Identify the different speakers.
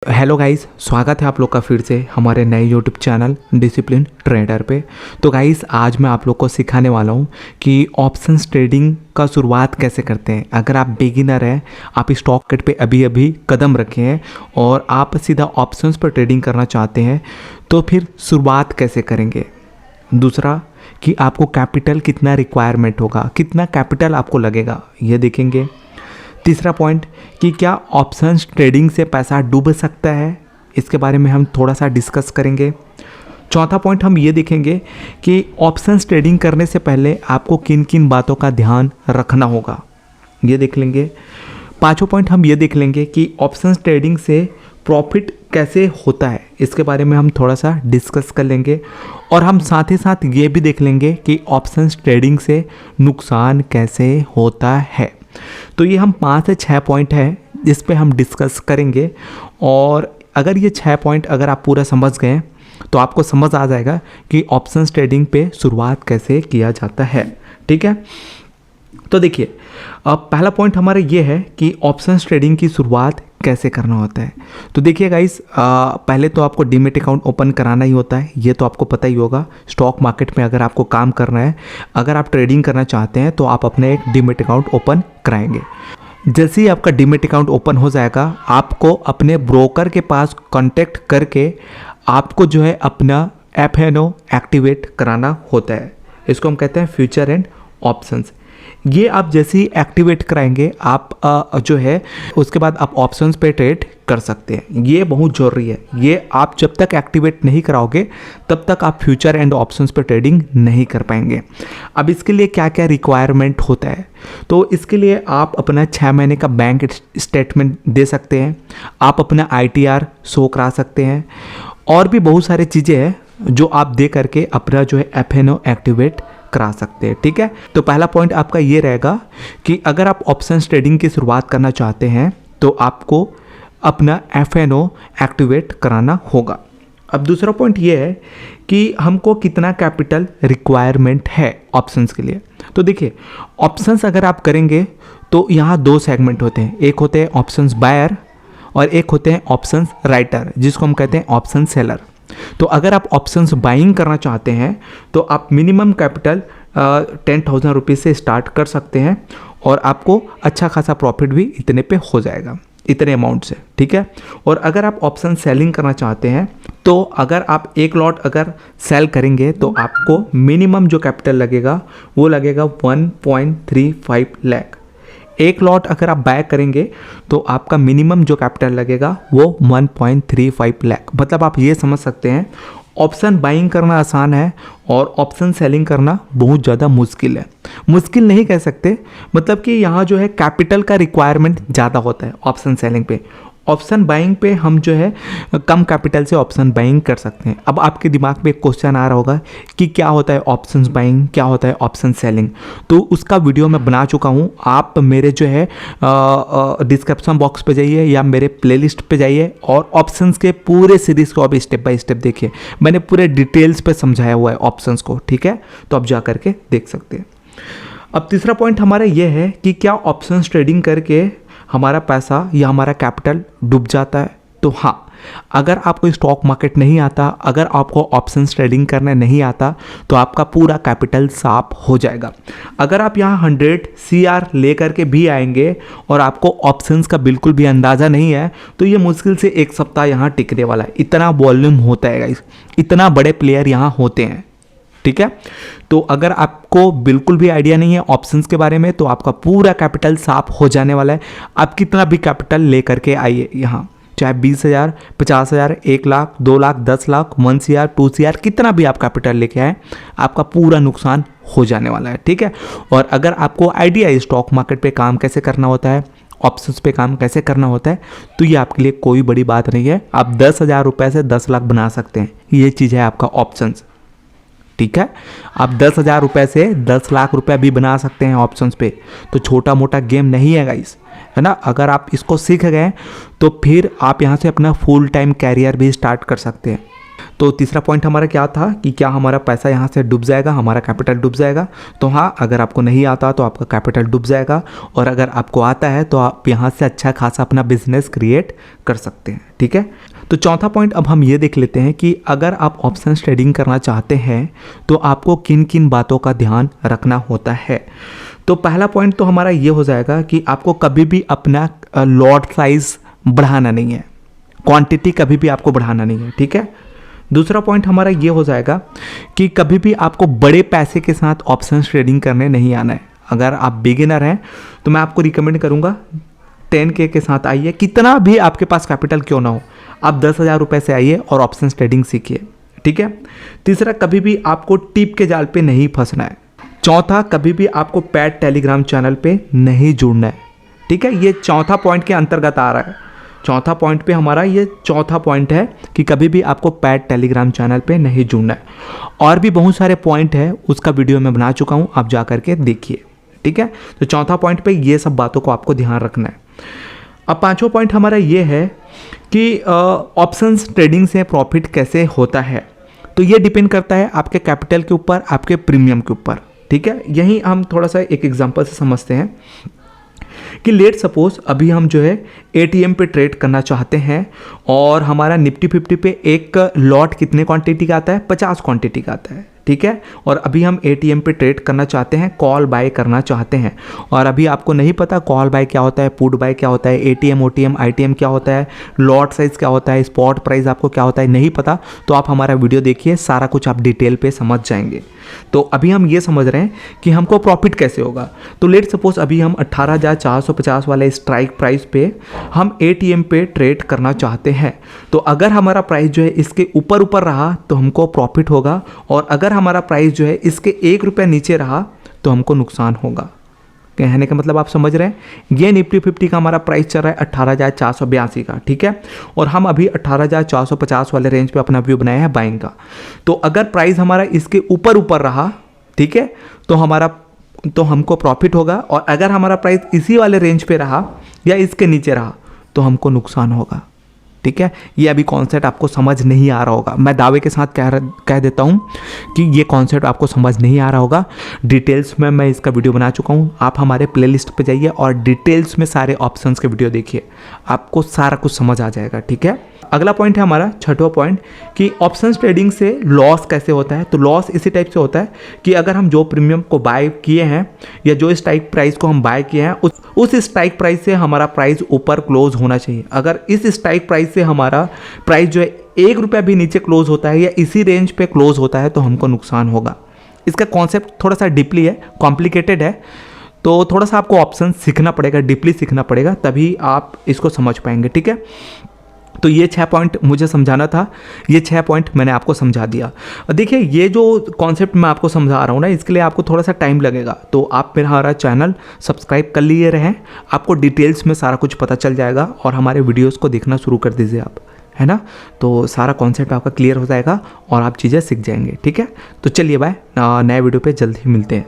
Speaker 1: Hello guys, स्वागत है आप लोग का फिर से हमारे नए यूट्यूब चैनल डिसिप्लिन ट्रेडर पे। तो गाइस, आज मैं आप लोग को सिखाने वाला हूँ कि ऑप्शंस ट्रेडिंग का शुरुआत कैसे करते हैं। अगर आप बिगिनर हैं, आप स्टॉक मार्केट पे अभी अभी कदम रखे हैं और आप सीधा ऑप्शंस पर ट्रेडिंग करना चाहते हैं, तो फिर शुरुआत कैसे करेंगे। दूसरा कि आपको कैपिटल कितना रिक्वायरमेंट होगा, कितना कैपिटल आपको लगेगा, ये देखेंगे। तीसरा पॉइंट कि क्या ऑप्शंस ट्रेडिंग से पैसा डूब सकता है, इसके बारे में हम थोड़ा सा डिस्कस करेंगे। चौथा पॉइंट हम ये देखेंगे कि ऑप्शंस ट्रेडिंग करने से पहले आपको किन किन बातों का ध्यान रखना होगा, ये देख लेंगे। पांचवा पॉइंट हम ये देख लेंगे कि ऑप्शंस ट्रेडिंग से प्रॉफिट कैसे होता है, इसके बारे में हम थोड़ा सा डिस्कस कर लेंगे। और हम साथ ही साथ ये भी देख लेंगे कि ऑप्शंस ट्रेडिंग से नुकसान कैसे होता है। तो ये हम 5 से 6 पॉइंट है जिस पे हम डिस्कस करेंगे। और अगर ये 6 पॉइंट अगर आप पूरा समझ गए तो आपको समझ आ जाएगा कि ऑप्शंस ट्रेडिंग पे शुरुआत कैसे किया जाता है। ठीक है, तो देखिए, पहला पॉइंट हमारा ये है कि ऑप्शंस ट्रेडिंग की शुरुआत कैसे करना होता है। तो देखिए गाइस, पहले तो आपको डीमैट अकाउंट ओपन कराना ही होता है, ये तो आपको पता ही होगा। स्टॉक मार्केट में अगर आपको काम करना है, अगर आप ट्रेडिंग करना चाहते हैं, तो आप अपने एक डीमैट अकाउंट ओपन कराएंगे। जैसे ही आपका डीमैट अकाउंट ओपन हो जाएगा, आपको अपने ब्रोकर के पास कांटेक्ट करके आपको जो है अपना FNO एक्टिवेट कराना होता है। इसको हम कहते हैं फ्यूचर एंड ऑप्शंस। ये आप जैसे ही एक्टिवेट कराएंगे, आप जो है उसके बाद आप ऑप्शंस पे ट्रेड कर सकते हैं। ये बहुत ज़रूरी है, ये आप जब तक एक्टिवेट नहीं कराओगे तब तक आप फ्यूचर एंड ऑप्शंस पे ट्रेडिंग नहीं कर पाएंगे। अब इसके लिए क्या क्या रिक्वायरमेंट होता है, तो इसके लिए आप अपना 6 महीने का बैंक स्टेटमेंट दे सकते हैं, आप अपना ITR शो करा सकते हैं, और भी बहुत सारी चीज़ें हैं जो आप दे करके अपना जो है FNO एक्टिवेट करा सकते हैं। ठीक है, तो पहला पॉइंट आपका ये रहेगा कि अगर आप ऑप्शंस ट्रेडिंग की शुरुआत करना चाहते हैं तो आपको अपना FNO एक्टिवेट कराना होगा। अब दूसरा पॉइंट ये है कि हमको कितना कैपिटल रिक्वायरमेंट है ऑप्शंस के लिए। तो देखिए, ऑप्शंस अगर आप करेंगे तो यहाँ 2 सेगमेंट होते हैं, एक होते हैं ऑप्शंस बायर और एक होते हैं ऑप्शंस राइटर, जिसको हम कहते हैं ऑप्शन सेलर। तो अगर आप ऑप्शंस बाइंग करना चाहते हैं तो आप मिनिमम कैपिटल 10,000 रुपीज़ से स्टार्ट कर सकते हैं और आपको अच्छा खासा प्रॉफिट भी इतने पे हो जाएगा, इतने अमाउंट से। ठीक है, और अगर आप ऑप्शन सेलिंग करना चाहते हैं तो अगर आप एक लॉट अगर सेल करेंगे तो आपको मिनिमम जो कैपिटल लगेगा वो लगेगा 1.35 लाख। एक लॉट अगर आप बाय करेंगे तो आपका मिनिमम जो कैपिटल लगेगा वो 1.35 लाख। मतलब आप ये समझ सकते हैं, ऑप्शन बाइंग करना आसान है और ऑप्शन सेलिंग करना बहुत ज़्यादा मुश्किल है। मुश्किल नहीं कह सकते, मतलब कि यहाँ जो है कैपिटल का रिक्वायरमेंट ज़्यादा होता है ऑप्शन सेलिंग पे। ऑप्शन बाइंग पे हम जो है कम कैपिटल से ऑप्शन बाइंग कर सकते हैं। अब आपके दिमाग में एक क्वेश्चन आ रहा होगा कि क्या होता है ऑप्शंस बाइंग, क्या होता है ऑप्शन सेलिंग। तो उसका वीडियो मैं बना चुका हूँ, आप मेरे जो है डिस्क्रिप्शन बॉक्स पे जाइए या मेरे प्लेलिस्ट पे जाइए और ऑप्शंस के पूरे सीरीज़ को आप स्टेप बाय स्टेप देखिए। मैंने पूरे डिटेल्स पे समझाया हुआ है ऑप्शंस को। ठीक है, तो आप जा करके देख सकते हैं। अब तीसरा पॉइंट हमारा ये है कि क्या ऑप्शंस ट्रेडिंग करके हमारा पैसा या हमारा कैपिटल डूब जाता है। तो हाँ, अगर आपको स्टॉक मार्केट नहीं आता, अगर आपको ऑप्शंस ट्रेडिंग करना नहीं आता, तो आपका पूरा कैपिटल साफ हो जाएगा। अगर आप यहाँ 100 CR ले करके भी आएंगे और आपको ऑप्शंस का बिल्कुल भी अंदाज़ा नहीं है, तो ये मुश्किल से 1 सप्ताह यहाँ टिकने वाला है। इतना वॉल्यूम होता है गाइस, इतना बड़े प्लेयर यहाँ होते हैं। ठीक है, तो अगर आपको बिल्कुल भी आइडिया नहीं है ऑप्शंस के बारे में, तो आपका पूरा कैपिटल साफ हो जाने वाला है। आप कितना भी कैपिटल ले करके आइए यहाँ, चाहे 20,000, 50,000, 1 लाख, 2 लाख, 10 लाख, 1 CR, 2 CR, कितना भी आप कैपिटल लेके आए, आपका पूरा नुकसान हो जाने वाला है। ठीक है, और अगर आपको आइडिया है स्टॉक मार्केट पे काम कैसे करना होता है, ऑप्शंस पे काम कैसे करना होता है, तो ये आपके लिए कोई बड़ी बात नहीं है। आप 10,000 रुपये से 10 लाख बना सकते हैं, ये चीज़ है आपका ऑप्शंस। ठीक है, आप 10,000 रुपये से 10 लाख रुपए भी बना सकते हैं ऑप्शंस पे। तो छोटा मोटा गेम नहीं है गाइस, है ना। अगर आप इसको सीख गए तो फिर आप यहाँ से अपना फुल टाइम कैरियर भी स्टार्ट कर सकते हैं। तो तीसरा पॉइंट हमारा क्या था कि क्या हमारा पैसा यहाँ से डूब जाएगा, हमारा कैपिटल डूब जाएगा। तो हाँ, अगर आपको नहीं आता तो आपका कैपिटल डूब जाएगा, और अगर आपको आता है तो आप यहाँ से अच्छा खासा अपना बिजनेस क्रिएट कर सकते हैं। ठीक है, तो चौथा पॉइंट अब हम ये देख लेते हैं कि अगर आप ऑप्शन ट्रेडिंग करना चाहते हैं तो आपको किन किन बातों का ध्यान रखना होता है। तो पहला पॉइंट तो हमारा ये हो जाएगा कि आपको कभी भी अपना लॉट साइज बढ़ाना नहीं है, क्वांटिटी कभी भी आपको बढ़ाना नहीं है। ठीक है, दूसरा पॉइंट हमारा ये हो जाएगा कि कभी भी आपको बड़े पैसे के साथ ऑप्शन ट्रेडिंग करने नहीं आना है। अगर आप बिगिनर हैं तो मैं आपको रिकमेंड करूंगा 10K के साथ आइए, कितना भी आपके पास कैपिटल क्यों ना हो, आप 10,000 रुपये से आइए और ऑप्शन ट्रेडिंग सीखिए। ठीक है, तीसरा, कभी भी आपको टिप के जाल पे नहीं फंसना है। चौथा, कभी भी आपको पेड टेलीग्राम चैनल पे नहीं जुड़ना है। ठीक है, ये चौथा पॉइंट के अंतर्गत आ रहा है। चौथा पॉइंट पे हमारा ये चौथा पॉइंट है कि कभी भी आपको पेड टेलीग्राम चैनल पे नहीं जुड़ना है। और भी बहुत सारे पॉइंट है, उसका वीडियो मैं बना चुका हूँ, आप जा करके देखिए। ठीक है, तो चौथा पॉइंट पे ये सब बातों को आपको ध्यान रखना है। अब पांचवा पॉइंट हमारा ये है कि ऑप्शंस ट्रेडिंग से प्रॉफिट कैसे होता है। तो ये डिपेंड करता है आपके कैपिटल के ऊपर, आपके प्रीमियम के ऊपर। ठीक है, यही हम थोड़ा सा एक एग्जांपल से समझते हैं कि लेट सपोज अभी हम जो है ATM पे ट्रेड करना चाहते हैं और हमारा निफ्टी 50 पे एक लॉट कितने क्वांटिटी का आता है, 50 क्वांटिटी का आता है। ठीक है, और अभी हम ATM पे ट्रेड करना चाहते हैं, कॉल बाय करना चाहते हैं, और अभी आपको नहीं पता कॉल बाय क्या होता है, पुट बाय क्या होता है, ATM OTM ITM क्या होता है, लॉट साइज क्या होता है, स्पॉट प्राइस आपको क्या होता है नहीं पता, तो आप हमारा वीडियो देखिए, सारा कुछ आप डिटेल पे समझ जाएंगे। तो अभी हम ये समझ रहे हैं कि हमको प्रॉफिट कैसे होगा। तो लेट सपोज अभी हम 18,450 वाले स्ट्राइक प्राइस पे हम ATM पे ट्रेड करना चाहते हैं। तो अगर हमारा प्राइस जो है इसके ऊपर रहा तो हमको प्रॉफिट होगा, और अगर हमारा प्राइस जो है इसके 1 रुपया नीचे रहा तो हमको नुकसान होगा। कहने का मतलब आप समझ रहे हैं, ये निफ्टी 50 का हमारा प्राइस चल रहा है 18,482 का। ठीक है, और हम अभी 18,450 वाले रेंज पे अपना व्यू बनाया है बाइंग का। तो अगर प्राइस हमारा इसके ऊपर रहा, ठीक है, तो हमको प्रॉफिट होगा, और अगर हमारा प्राइस इसी वाले रेंज पे रहा या इसके नीचे रहा तो हमको नुकसान होगा। ठीक है, ये अभी कॉन्सेप्ट आपको समझ नहीं आ रहा होगा, मैं दावे के साथ कह देता हूँ कि ये कॉन्सेप्ट आपको समझ नहीं आ रहा होगा। डिटेल्स में मैं इसका वीडियो बना चुका हूँ, आप हमारे प्लेलिस्ट पे जाइए और डिटेल्स में सारे ऑप्शंस के वीडियो देखिए, आपको सारा कुछ समझ आ जाएगा। ठीक है, अगला पॉइंट है हमारा छठवां पॉइंट कि ऑप्शंस ट्रेडिंग से लॉस कैसे होता है। तो लॉस इसी टाइप से होता है कि अगर हम जो प्रीमियम को बाय किए हैं या जो स्ट्राइक प्राइस को हम बाय किए हैं उस स्ट्राइक प्राइस से हमारा प्राइस ऊपर क्लोज होना चाहिए। अगर इस स्ट्राइक प्राइस से हमारा प्राइस जो है 1 रुपया भी नीचे क्लोज होता है या इसी रेंज पे क्लोज होता है तो हमको नुकसान होगा। इसका कॉन्सेप्ट थोड़ा सा डीपली है, कॉम्प्लिकेटेड है, तो थोड़ा सा आपको ऑप्शन सीखना पड़ेगा, डीपली सीखना पड़ेगा, तभी आप इसको समझ पाएंगे। ठीक है, तो ये 6 पॉइंट मुझे समझाना था, ये 6 पॉइंट मैंने आपको समझा दिया। देखिए, ये जो कॉन्सेप्ट मैं आपको समझा रहा हूँ ना, इसके लिए आपको थोड़ा सा टाइम लगेगा, तो आप हमारा चैनल सब्सक्राइब कर लिए रहें, आपको डिटेल्स में सारा कुछ पता चल जाएगा, और हमारे वीडियोस को देखना शुरू कर दीजिए आप, है ना। तो सारा कॉन्सेप्ट आपका क्लियर हो जाएगा और आप चीज़ें सीख जाएंगे। ठीक है, तो चलिए बाय, नए वीडियो पे जल्द ही मिलते हैं।